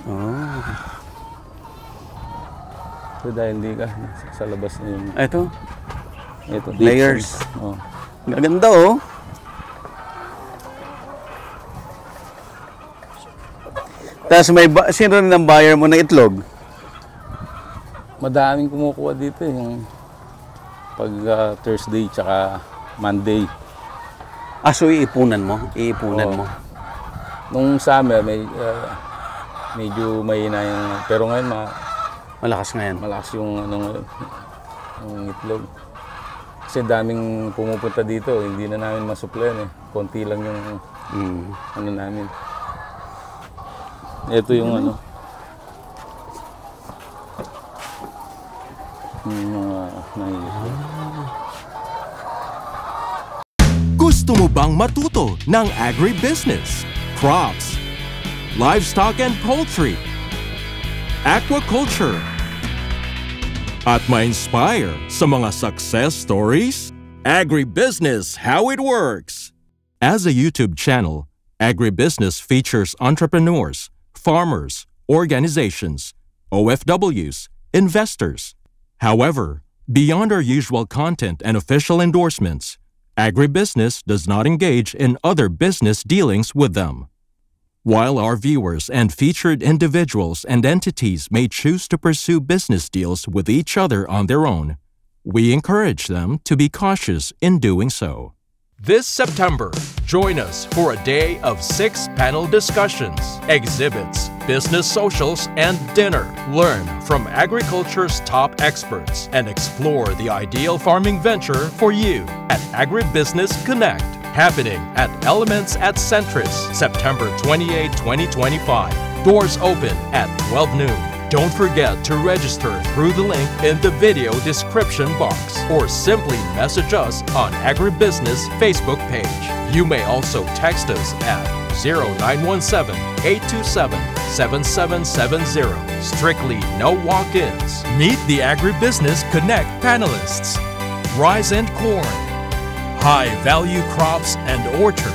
Oh. So dahil hindi ka sa labas na yung... Ito, Ito, layers. Oh. Gaganda oh. Tapos sino rin ang buyer mo ng itlog? Madaming kumukuha dito yung pag Thursday tsaka Monday. Ah, so iipunan mo? Iipunan mo? Nung summer, medyo mahina yung... Pero ngayon, Malakas nga yan. malakas yung, yung itlog. Kasi daming pumupunta dito, hindi na namin masuplayan eh. Konti lang yung ano namin. Ito yung ano. Yung mga nahihirap. Gusto mo bang matuto ng agribusiness, crops, livestock and poultry, aquaculture, at ma-inspire sa mga success stories? Agribusiness, how it works! As a YouTube channel, Agribusiness features entrepreneurs, farmers, organizations, OFWs, investors. However, beyond our usual content and official endorsements, Agribusiness does not engage in other business dealings with them. While our viewers and featured individuals and entities may choose to pursue business deals with each other on their own, we encourage them to be cautious in doing so. This September, join us for a day of 6 panel discussions, exhibits, business socials, and dinner. Learn from agriculture's top experts and explore the ideal farming venture for you at Agribusiness Connect, happening at Elements at Centris, September 28, 2025. Doors open at 12 noon. Don't forget to register through the link in the video description box or simply message us on Agribusiness Facebook page. You may also text us at 0917-827-7770. Strictly no walk-ins. Meet the Agribusiness Connect panelists. Rice and corn, high-value crops and orchard,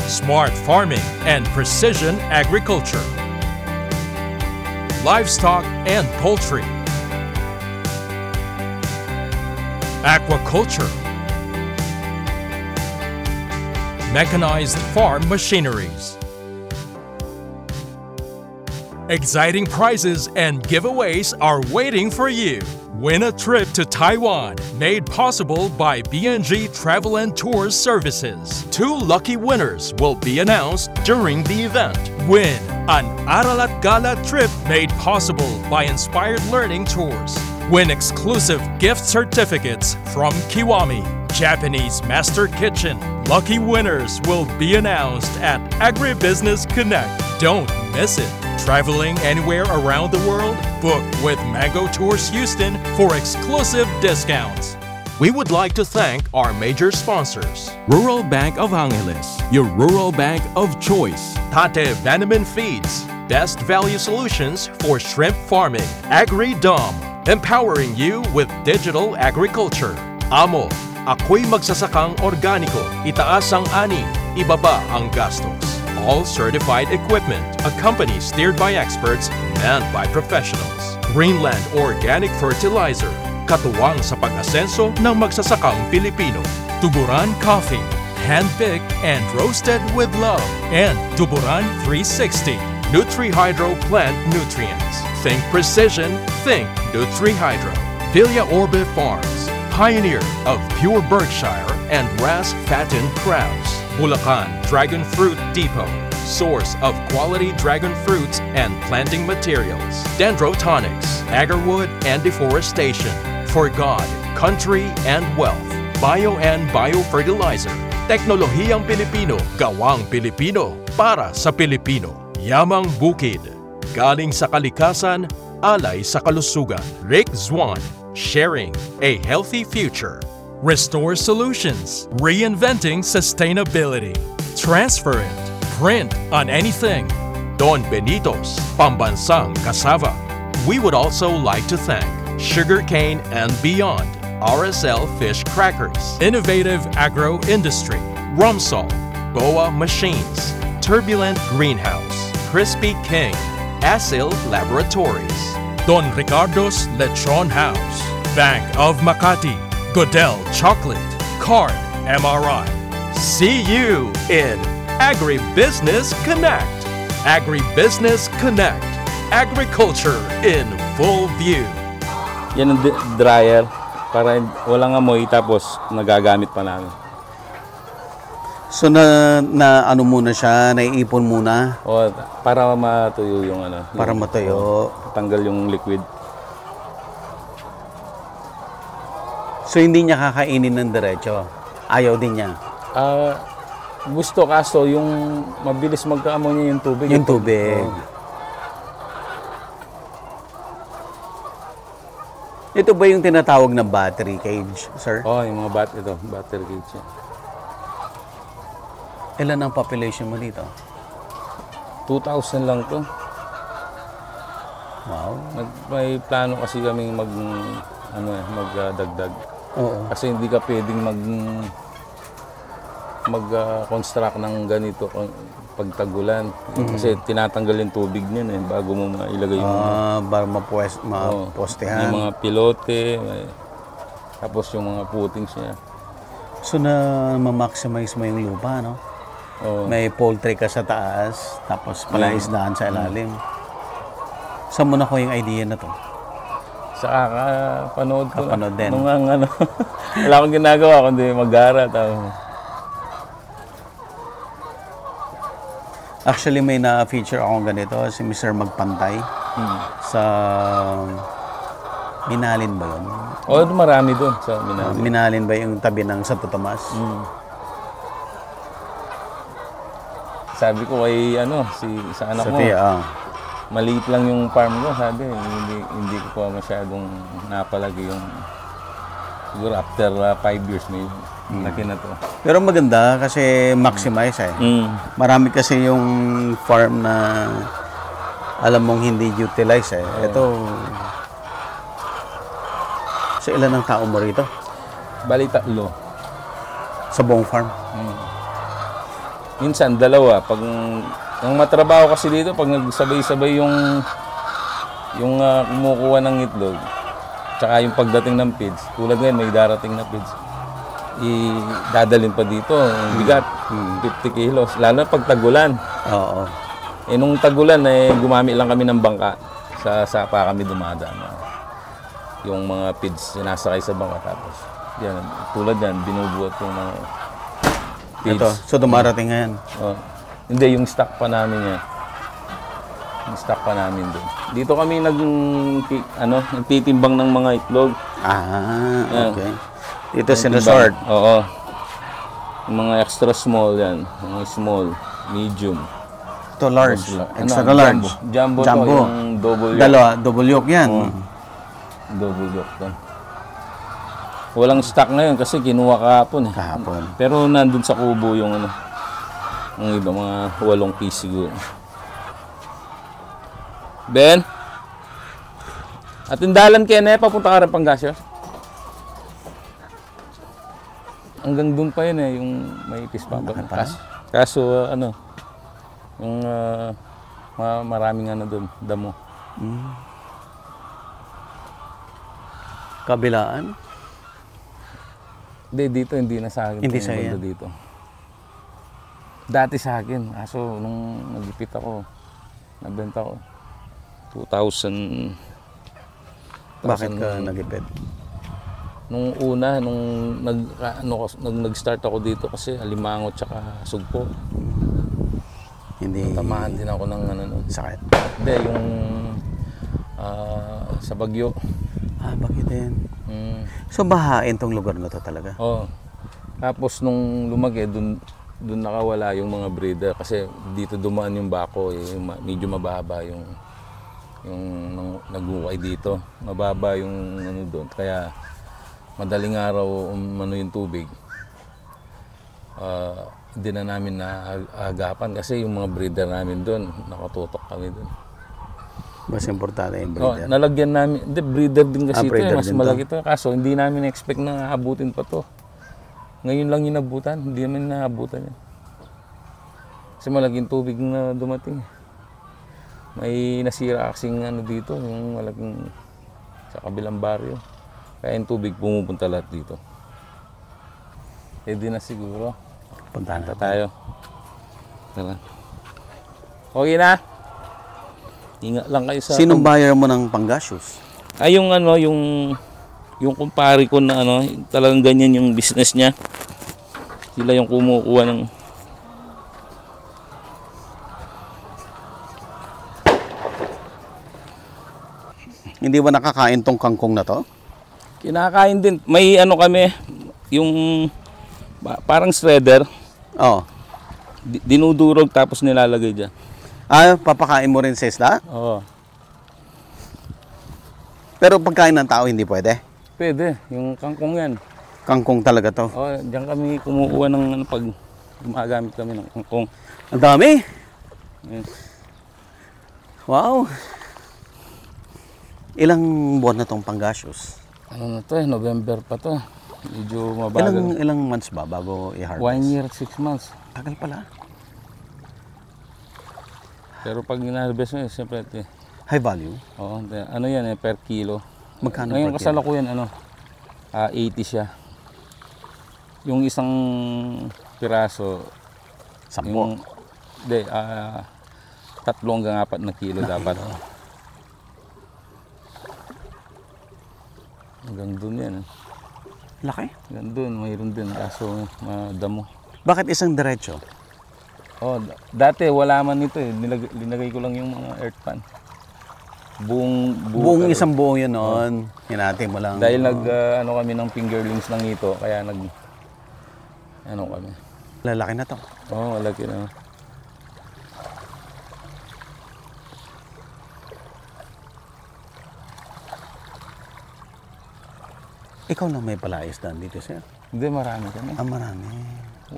smart farming and precision agriculture, livestock and poultry, aquaculture, mechanized farm machineries. Exciting prizes and giveaways are waiting for you. Win a trip to Taiwan, made possible by BNG Travel and Tours Services. 2 lucky winners will be announced during the event. Win an Aralat Gala trip made possible by Inspired Learning Tours. Win exclusive gift certificates from Kiwami, Japanese Master Kitchen. Lucky winners will be announced at Agribusiness Connect. Don't miss it. Traveling anywhere around the world? Book with Mango Tours Houston for exclusive discounts. We would like to thank our major sponsors. Rural Bank of Angeles, your rural bank of choice. Tate Vanaman Feeds, best value solutions for shrimp farming. AgriDom, empowering you with digital agriculture. Amo, ako'y magsasakang organiko. Itaas ang ani, ibaba ang gastos. All certified equipment, a company steered by experts, manned by professionals. Greenland Organic Fertilizer, katuwang sa pag-asenso ng magsasakang Pilipino. Tuburan Coffee, hand-picked and roasted with love. And Tuburan 360, Nutri-Hydro Plant Nutrients. Think precision, think Nutri-Hydro. Villa Orbe Farms, pioneer of pure Berkshire and RAS-fattened crabs. Bulacan Dragon Fruit Depot, source of quality dragon fruits and planting materials. Dendrotonics, agarwood and deforestation. For God, country and wealth. Bio and Biofertilizer. Teknolohiyang Pilipino, gawang Pilipino, para sa Pilipino. Yamang Bukid, galing sa kalikasan, alay sa kalusugan. Rick Zwan, sharing a healthy future. Restore Solutions, reinventing sustainability. Transfer it, print on anything. Don Benitos, pambansang cassava. We would also like to thank Sugarcane and Beyond, RSL Fish Crackers, Innovative Agro Industry, Rumsol, BOA Machines, Turbulent Greenhouse, Crispy King, Asil Laboratories, Don Ricardo's Lechon House, Bank of Makati, Godel Chocolate, Card MRI. See you in Agribusiness Connect. Agribusiness Connect. Agriculture in full view. Yan ang dryer para walang amoy tapos nagagamit pa namin. So na ano muna siya, naiipon muna O para matuyo yung ano. para yung, matuyo. tanggal yung liquid. So hindi niya kakainin ng diretso. Ayaw din niya. Gusto kaso yung mabilis magkaamoy niya yung tubig. Yung tubig. Ito ba yung tinatawag na battery cage, sir? Yung mga battery cage. Yan. Ilan ang population mo dito? 2,000 lang to. Wow. May plano kasi kaming magdagdag. Oo. Kasi hindi ka pwedeng mag-construct ng ganito pag tagulan. Kasi tinatanggal yung tubig niyan bago mo mailagay yung Para mapostehan. yung mga pilote, tapos yung mga footings niya. So na ma-maximize mo yung lupa, no? Oo. May poultry ka sa taas, tapos palaisdaan sa ilalim. Saan mo na ko yung idea na to? Sa kakapanood ko. Kapanood din. Nung wala akong ginagawa kundi mag-ara. Actually, may na-feature akong ganito, si Mr. Magpantay sa Minalin ba yun? Marami doon sa Minalin. Minalin ba yung tabi ng Santo Tomas? Sabi ko kay sa anak Sa mo, Tia, maliit lang yung farm ko, sabi. Hindi ko pa masyadong napalagi yung siguro after 5 years may laki na to. Pero maganda kasi maximize Marami kasi yung farm na alam mong hindi utilize Ito, so ilan ang tao mo rito? Bali 3. Sa buong farm? Minsan 2. Pag ang matrabaho kasi dito, pag nagsabay-sabay yung kumukuha ng itlog, tsaka yung pagdating ng feeds, tulad ngayon may darating na feeds, dadalhin pa dito, ang bigat, 50 kilos, lalo na pag tagulan. Oo. Nung tagulan, gumamit lang kami ng bangka, sa sapa kami dumadaan. Yung mga feeds, sinasakay sa bangka, tapos yan, tulad yan, binubuhat yung mga feeds. Ito, so dumarating ngayon. Hindi, yung stock pa namin yan. Yung stock pa namin doon. Dito kami nagtitimbang ng mga itlog. Okay. Ito sinusort. Oo. Yung mga extra small yan. Yung small, medium. Ito large. Extra large. Jumbo. To, yung double yolk. Dalawa, double yolk yan. Double yolk to. Walang stock ngayon kasi kinuha kahapon Kahapon. Pero nandun sa kubo yung yung iba, mga 8 piece siguro. Ben? At tindalan kaya papunta ka rin Pangasya? Hanggang doon pa yun yung may ipis pa. Kaso yung maraming doon, damo. Kabilaan? Dito hindi na sa akin. Hindi sa yan. Dito. Dati sa akin, kaso nung nagipit ako, nabenta ko 2,000. Bakit ka nagipit? Nung una, nung nag-start ako dito kasi alimango tsaka sugpo. Hindi. Tamahan din ako ng Sakit. Hindi, yung sa Bagyo. Bakit din? So bahain tong lugar na to talaga? Oo. Tapos nung lumaki, dun nakawala yung mga breeder kasi dito dumaan yung bako, medyo mababa yung nagukay dito. Mababa yung doon. Kaya madaling araw yung tubig. Hindi na namin naagapan kasi yung mga breeder namin doon, nakatutok kami doon. Mas importante yung breeder. Nalagyan namin, hindi, breeder din kasi ito, breeder mas din malaki ito. Kaso hindi namin expect na abutin pa to. Ngayon lang yung nabutan, hindi namin naabutan yan. Kasi malaking tubig na dumating. May nasira kasing ano dito, yung malaking sa kabilang baryo. Kaya yung tubig pumupunta lahat dito. Pwede na siguro. Puntahan Punta tayo. Tara. Okay na. Ingat lang kayo sa... Sinong buyer mo ng panggasyos? Ay, yung ano, yung kumpare ko na ano, talagang ganyan yung business niya. Sila yung kumukuha ng... Hindi ba nakakain tong kangkong na to? Kinakain din. May ano kami, yung parang shredder. Oo. Dinudurog tapos nilalagay dyan. Papakain mo rin sa isda? Oo. Pero pagkain ng tao hindi pwede? Pwede. Yung kangkong yan. Kangkong talaga to. Oh, diyan kami kumukuha ng ano, pag gumagamit kami ng kangkong. Ang dami! Yes. Wow! Ilang buwan na tong panggasyos? Ano na to November pa to. Medyo mabagal. Ilang months ba bago i-harvest? 1 year, 6 months. Tagal pala. Pero pag in-harvest mo, siyempre, High value? oo, ano yan per kilo. Magkano Ngayon per kilo? kasalukuyan, 80 siya. Yung isang piraso, 10. yung, hindi, 3 hanggang 4 na kilo dapat. Hanggang dun yan. Laki. Hanggang dun, mayroon din. Kaso, madamo. Bakit isang diretso? Oh, dati wala man ito linagay ko lang yung mga earth pan. Buong isang buo yun noon. Hinati mo lang. Dahil ano kami ng fingerlings ng ito, kaya ano kami. Lalaki na to. Oo, malaki na. Ikaw lang may palaisdan dito, sir? Hindi, marami kami. Marami. 1,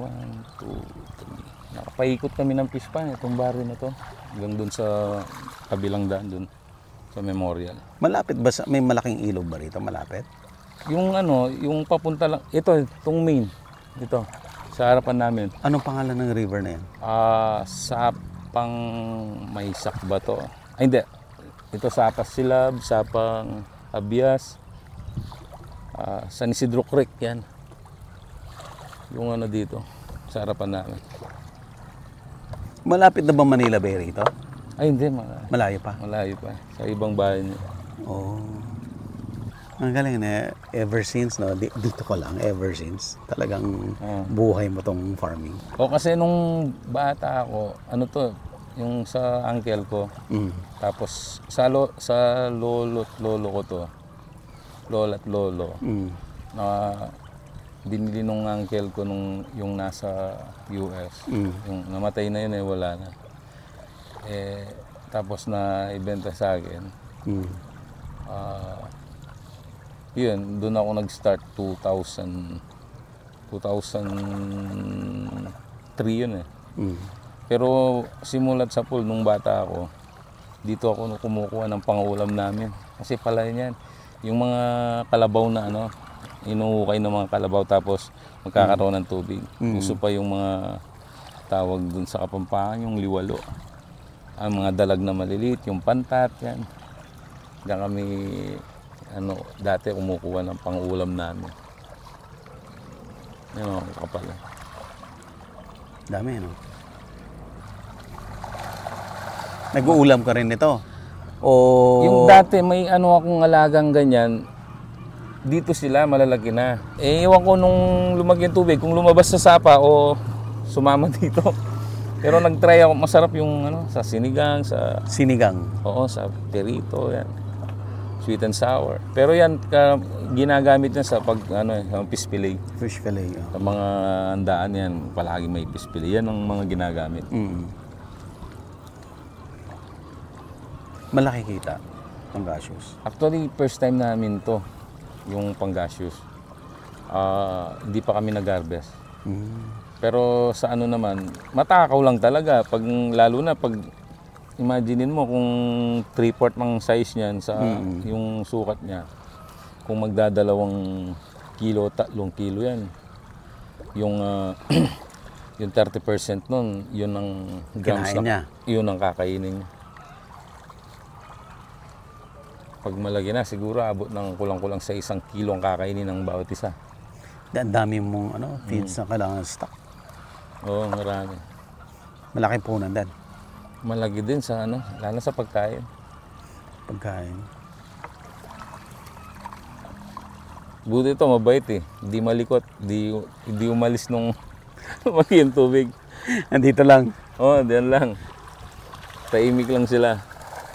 2, 3. Nakapaikot kami ng fish pan, itong barrio na to. Hanggang dun sa kabilang daan dun, sa memorial. Malapit ba may malaking ilog ba rito? Malapit? Yung yung papunta lang, itong main. Ito, sa harapan namin. Anong pangalan ng river na yan? Sapang Maysak ba to? Ay, hindi. Ito Sapas Silab, Sapang Abias, San Isidro Creek, yan. Yung dito, sa harapan namin. Malapit na ba Manila Bay rito? Ay, hindi. Malayo pa? Malayo pa. Sa ibang bahay niya. Oh. Ang galing na. Ever since, no? Dito ko lang, ever since. Talagang buhay mo tong farming. O kasi nung bata ako, yung sa uncle ko. Tapos sa lolo ko to. Lola at lolo. Na binili nung uncle ko yung nasa US. Yung namatay na yun wala na. Tapos na ibenta sa akin. Yun, doon ako nag-start 2003 yun Pero simulat sa pool nung bata ako, dito ako kumukuha ng pangulam namin. Kasi pala yan, yung mga kalabaw na inuukay ng mga kalabaw tapos magkakaroon ng tubig. Uso pa yung mga tawag dun sa Kapampangan, yung liwalo. Ang mga dalag na maliliit, yung pantat, yan. Diyan kami, dati kumukuha ng pangulam namin. Yan kapal. Dami, no? Nag-uulam ka rin nito? O... Yung dati may akong alagang ganyan, dito sila malalaki na. Ewan ko nung lumaki yung tubig, kung lumabas sa sapa o sumama dito. Pero nag-try ako, masarap yung sa sinigang, sa... Sinigang? Oo, sa perito, yan. Sweet and sour. Pero yan, ginagamit niya sa fish fillet. Fish fillet, Sa mga handaan yan, palagi may fish fillet. Yan ang mga ginagamit. Malaki kita, panggasyos. Actually, first time namin to, yung panggasyos. Hindi pa kami nag-harvest. Pero sa naman, matakaw lang talaga. Lalo na pag imaginein mo kung 3/4 ng size niyan sa yung sukat niya. Kung magdadalawang kilo, 3 kilo yan. Yung Yung 30% nun, yun ang grams Kinain niya. yun ang kakainin niya. Pag malaki na, siguro abot ng kulang-kulang sa 1 kilo ang kakainin ng bawat isa. Ang dami mong feeds na kailangan stock. Oo, marami. Malaki punan din. Malaki din sa lalo sa pagkain. Pagkain. Buti ito, mabait eh. Hindi malikot, hindi umalis nung lumaki yung tubig. Nandito lang. Oo, diyan lang. Tahimik lang sila.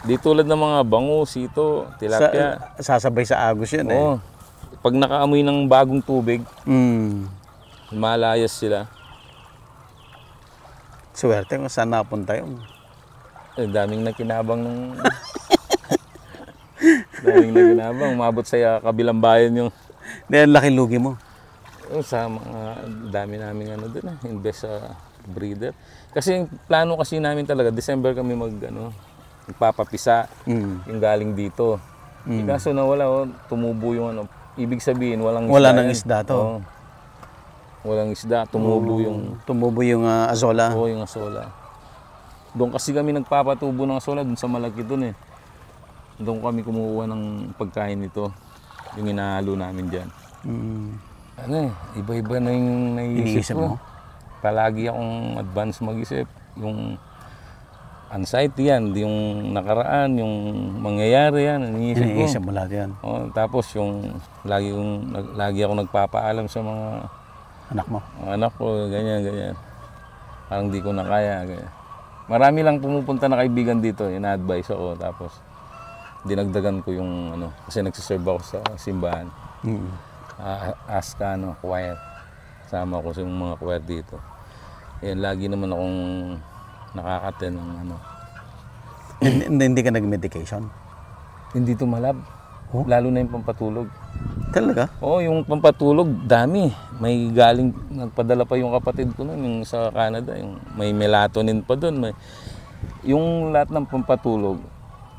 Di tulad ng mga bango, sito, tilapia. Sasabay sa agos yan Oo. Pag nakaamoy ng bagong tubig, malayas sila. Swerte kung saan napunta yun. Daming nakinabang ng... daming nakinabang. Umabot sa kabilang bayan yung... Dahil laki lugi mo. Sa mga dami namin invest sa breeder. Kasi yung plano kasi namin talaga, December kami magpapapisa yung galing dito. Kaso nawala, tumubo yung ibig sabihin, walang isda. Wala nang isda to. Walang isda, tumubo yung... Tumubo yung azola. Oo, yung azola. Doon kasi kami nagpapatubo ng azola, doon sa malaki doon eh. Doon kami kumukuha ng pagkain nito. Yung inahalo namin dyan. Iba-iba na yung naiisip ko. Palagi akong advance mag-isip. Yung anxiety yan, yung nakaraan, yung mangyayari yan, Iniisip mo lahat yan. Tapos yung lagi ako nagpapaalam sa mga anak ko, ganyan. Parang di ko na kaya. Ganyan. Marami lang pumupunta na kaibigan dito, ina-advise ako. Tapos dinagdagan ko yung kasi nagsiserve ako sa simbahan. Quiet. Sama ko sa mga quiet dito. Lagi naman akong nakakaten ng Hindi ka nag-medication? Hindi tumalab. Lalo na yung pampatulog. Talaga? Oo, yung pampatulog, dami. May galing, nagpadala pa yung kapatid ko nun, yung sa Canada. Yung may melatonin pa dun. Yung lahat ng pampatulog,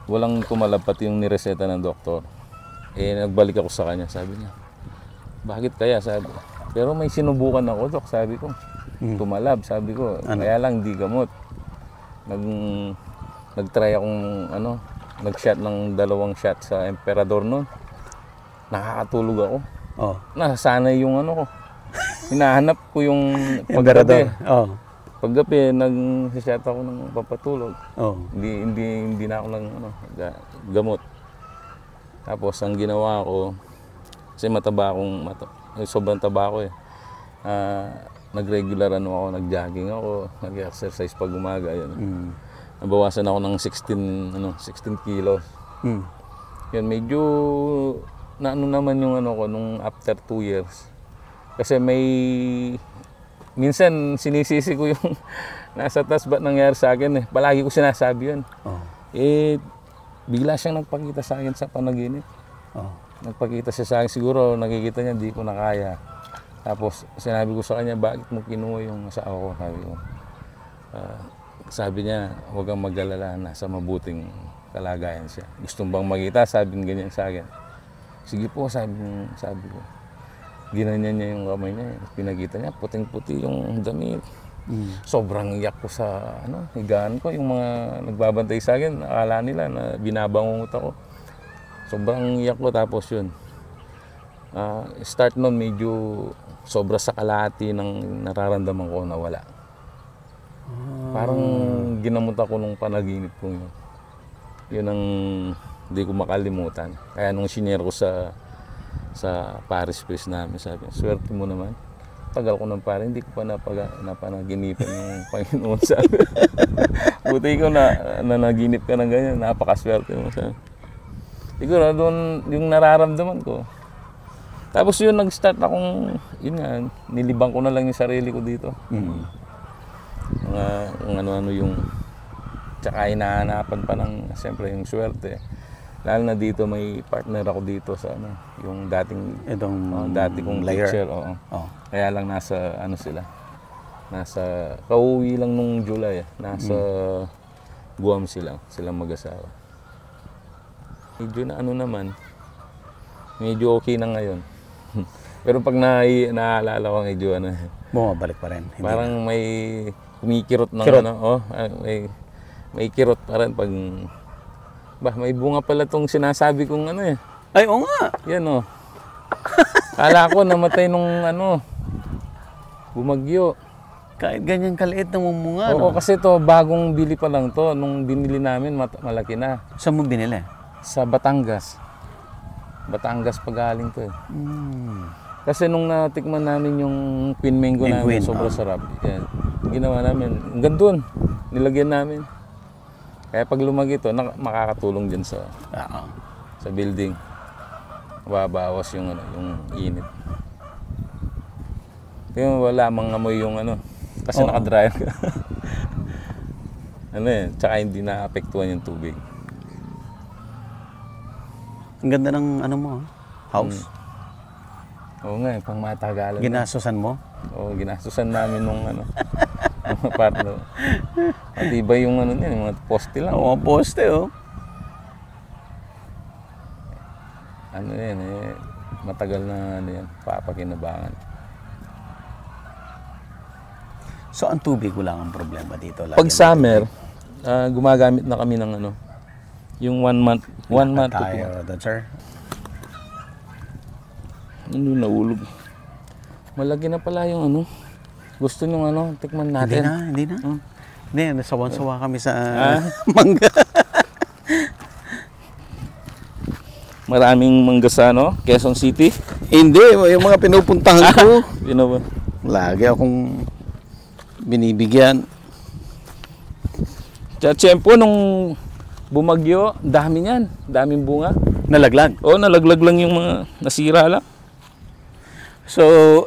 walang tumalab, pati yung nireseta ng doktor. Nagbalik ako sa kanya, sabi niya, bakit kaya? Sabi. Pero may sinubukan ako, Dok, sabi ko. Tumalab, sabi ko. Kaya lang, di gamot. Nag-try akong, nag-shot ng 2 shot sa Emperador noon. Nakakatulog ako. Nasanay yung ko. Hinahanap ko yung paggabi. Paggabi, nag-shot ako ng papatulog. Hindi na ako ng gamot. Tapos, ang ginawa ko, kasi sobrang taba ako eh. Nag-regular ako, nag-jogging ako, nag-exercise pag umaga. Nabawasan ako ng 16 kilos. Yan, medyo naman yung ko nung after 2 years. Kasi minsan sinisisi ko yung nasa taas ba't nangyari sa akin eh. Palagi ko sinasabi yun. Bigla siyang nagpakita sa akin sa panaginip. Nagpakita siya sa akin, siguro nakikita niya hindi ko na kaya. Tapos sinabi ko sa kanya, bakit mo kinuha yung asawa ko? Sabi ko. Sabi niya, huwag kang mag-alala, nasa mabuting kalagayan siya. Gusto bang makita? Sabi niya ganyan sa akin. Sige po, sabi ko. Ginanyan niya yung kamay niya. Pinakita niya, puting-puti yung damit. Sobrang iyak ko sa higaan ko. Yung mga nagbabantay sa akin, akala nila na binabangungot ako. Sobrang iyak ko, tapos yun. Start nun, medyo sobra sa kalahati ng nararamdaman ko na wala. Parang ginamot ako nung panaginip ko yun. Yun ang hindi ko makalimutan. Kaya nung sinare ko sa Paris Place namin, sabi, swerte mo naman. Tagal ko ng pare, hindi ko pa napanaginipan yung Panginoon, sabi. Buti ko na naginip ka ng ganyan, napakaswerte mo, sabi. Siguro doon yung nararamdaman ko. Tapos yun, nag-start akong, yun nga, nilibang ko na lang yung sarili ko dito. Kung ano-ano yung, tsaka hinahanapan pa ng, siyempre, yung swerte. Lalo na dito, may partner ako dito sa yung dating, dati kong teacher. Kaya lang nasa, sila, nasa, kauwi lang nung July, nasa Guam silang mag-asawa. Medyo na naman, medyo okay na ngayon. Pero pag naalala ko medyo ano, Bumabalik pa rin. Hindi parang may kumikirot ng Kirot. ano, may kirot pa rin pag may bunga pala tong sinasabi kong ano eh. Ay, oo nga. Yan oh. Kala ko namatay nung ano, bumagyo. Kahit ganyan kaliit na mumunga, Oo, no? kasi to bagong bili pa lang to. Nung binili namin, malaki na. Saan mo binili? Sa Batangas. Batangas pagaling to eh. Kasi nung natikman namin yung Queen Mango Yung namin, Queen, sobrang sarap. Yan. Ginawa namin. Hanggang doon, nilagyan namin. Kaya pag lumaki ito, makakatulong dyan sa building. Babawas yung ano, yung init. Kaya wala mang amoy yung ano, kasi naka-dryer ka. Ano eh, tsaka hindi na-apektuhan yung tubig. Ang ganda ng ano mo, house. Oo nga, pang matagalan. Ginasusan mo? Oo, ginasusan namin nung ano, mga partner. At iba yung ano niya, yung mga poste lang. Oo, poste, oh. Ano yan eh, matagal na ano yan, papakinabangan. So, ang tubig, wala kang problema dito. Pag summer, gumagamit na kami ng ano, yung 1 month to 2 months. tayo doon, sir. Ano nahulog? Malaki na pala yung ano. Gusto nyo ano, tikman natin. Hindi na. Hindi, nasawan-sawa kami sa mangga. Maraming mangga sa ano, Quezon City. Hindi, yung mga pinupuntahan ko. You know ba? Lagi akong binibigyan. Tiyempo nung bumagyo, dami niyan. Daming bunga. Nalaglag. Oo, nalaglag lang yung mga nasira lang. So,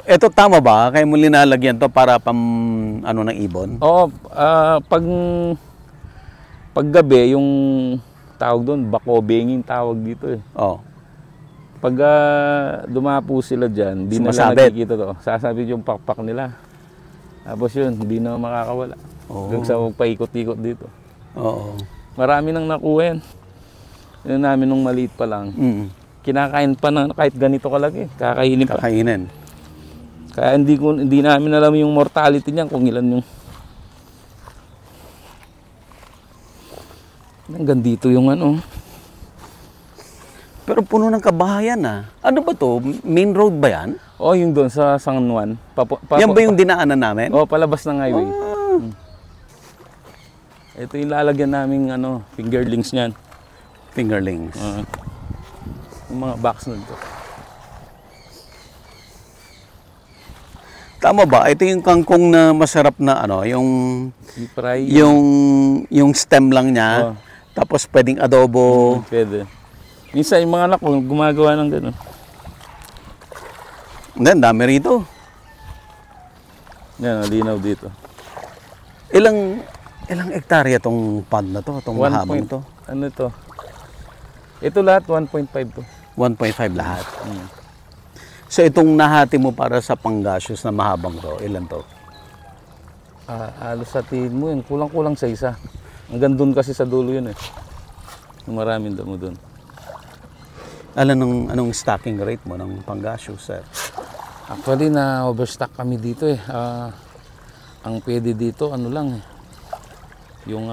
eto tama ba? Kaya mo linalagyan to para ano ng ibon? Oo, pag gabi, yung tawag doon, bakobenging tawag dito eh. Oh. Pag dumapo sila dyan, di na lang Sumasabit. nakikita to. Sasabit yung pakpak nila. Tapos yun, hindi na makakawala. Hanggang sa magpaikot-ikot dito. Oo. Marami nang nakuha yan. Yun namin nung maliit pa lang. Kinakain pa na kahit ganito kalaki. Kakainin pa. Kakainin. Kaya hindi namin alam yung mortality niyan kung ilan yung... Hanggang dito yung ano. Pero puno ng kabahayan ah. Ano ba to? Main road ba yan? Oh, yung doon sa San Juan. Yan ba yung dinaanan namin? Oh, palabas ng highway. Ito yung lalagyan naming ano, fingerlings niyan. Fingerlings. Yung mga box na ito. Tama ba? Ito yung kangkong na masarap na ano, yung I-fry. yung stem lang niya. Tapos pwedeng adobo. Pwede. Minsan yung mga anak ko gumagawa ng gano'n. Then, dami rito. Yan, linaw dito. Ilang hektarya tong pond na to? Itong mahabang to? Ano to? Ito lahat 1.5 to. 1.5 lahat. So itong nahati mo para sa panggasyos na mahabang to, ilan to? Alos sa tingin mo yun, kulang-kulang sa isa. Hanggang doon kasi sa dulo yun eh. Maraming damo doon. Anong stocking rate mo ng panggasyos, sir? Actually, na-overstock kami dito eh. Ang pwede dito, ano lang eh. Yung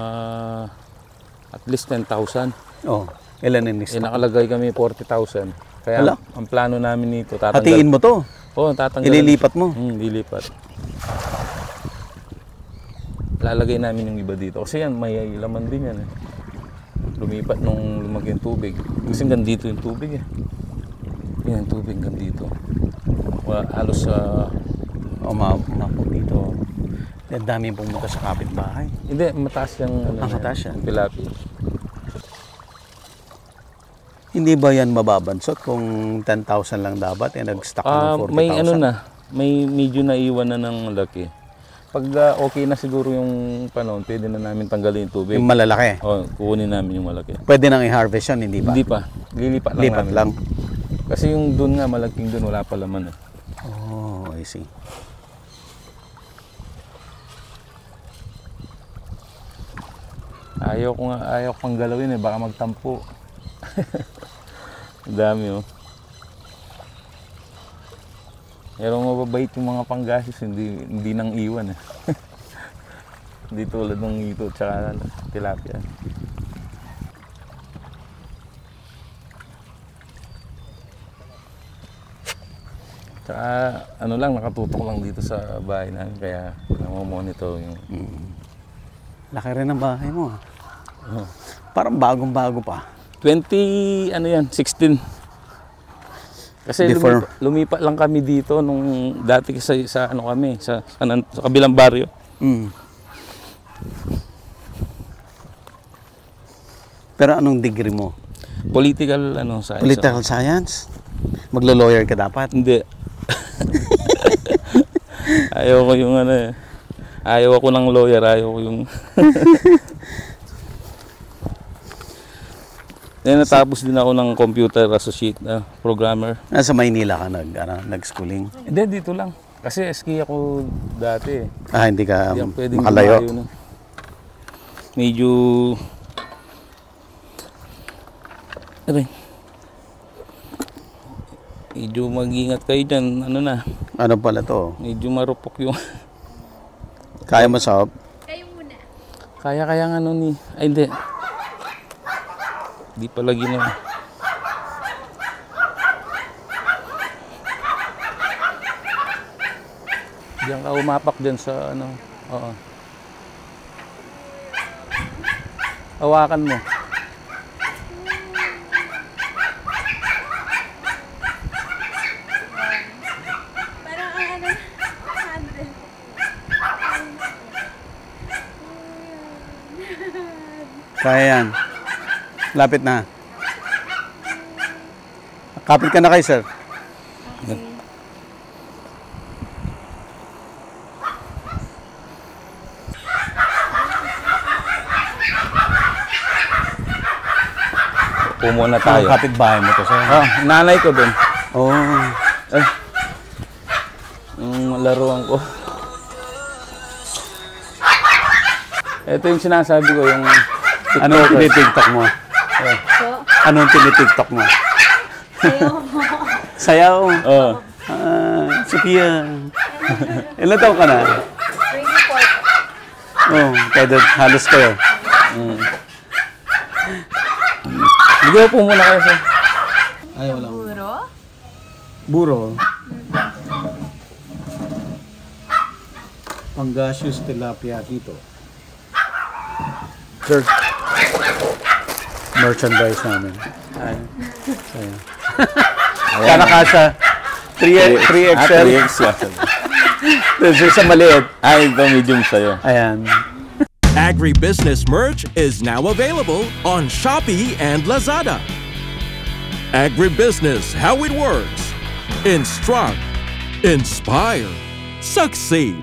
at least 10,000. Oh, ilan yung stock? Nakalagay kami 40,000. Kaya ang plano namin nito, hatiin mo to? Oo, tatanggal. Ililipat mo? Lilipat. Lalagay namin yung iba dito. Kasi yan, may laman din yan eh. Lumipat nung lumaki yung tubig. Kasi hanggang dito yung tubig eh. Yan yung tubig hanggang dito. Halos sa... Mapot dito. Ang dami yung pumunta sa kapitbahay. Hindi, mataas yung... mataas yan? Pilapi. Hindi ba yan mababansot kung 10,000 lang dapat eh nag-stock ng 40,000? May ano na, may medyo naiwan na ng laki. Pag okay na siguro yung panahon, pwede na namin tanggalin yung tubig. Yung malalaki? Kukunin namin yung malaki. Pwede nang i-harvest yan, hindi ba? Hindi pa. Lilipat lang Lipat namin. lang. Kasi yung doon nga, malaking doon, wala pa laman eh. Oh, I see. Ayaw ko pang galawin eh, baka magtampo. Ang dami oh. Pero mababait yung mga panggasis, hindi nang iwan eh. Hindi tulad ng ito tsaka tilapia. Tsaka ano lang, nakatutok lang dito sa bahay namin kaya namomonitor yung... Laki rin ang bahay mo. Oh. Parang bagong-bago pa. 16. Kasi lumipat lang kami dito nung dati sa ano kami, sa kabilang baryo. Pero anong degree mo? Political science. Political science? Maglo-lawyer ka dapat? Hindi. Ayaw ko yung ayaw ako ng lawyer, ayaw ko yung... Natapos din ako ng computer associate programmer. Nasa Maynila ka nag-schooling? Hindi, dito lang. Kasi ski ako dati. Hindi ka Hindi pwedeng makalayo? lumayo, Medyo... Medyo mag-ingat kayo dyan. Ano pala to? Medyo marupok yung... Kaya mo sa... Kayo muna. Kaya nga Ay, hindi. Di pala ginawa. Diyan ka umapak dyan sa Oo. Hawakan mo. Parang ang 100. Kaya yan. Lapit na. Kapit ka na kay sir. Upo muna tayo. Kapit bahay mo to sir. Nanay ko dun. Yung laruan ko. Ito yung sinasabi ko, yung... Anong tinitiktok mo? Anong tinitiktok mo? Sayaw. Oh. Sophia. Ilan taon ka na? 24. Kaya halos kayo. Hindi po muna kayo sir. Ay, wala. Puro? Buro. Pangasius tilapia dito. Sir. Merchandise namin. Ay. Kaya kasha. 3XL. 3XL. Sa maliit. Ay, ito medium sa'yo. Ayan. Agribusiness merch is now available on Shopee and Lazada. Agribusiness, how it works. Instruct, inspire, succeed.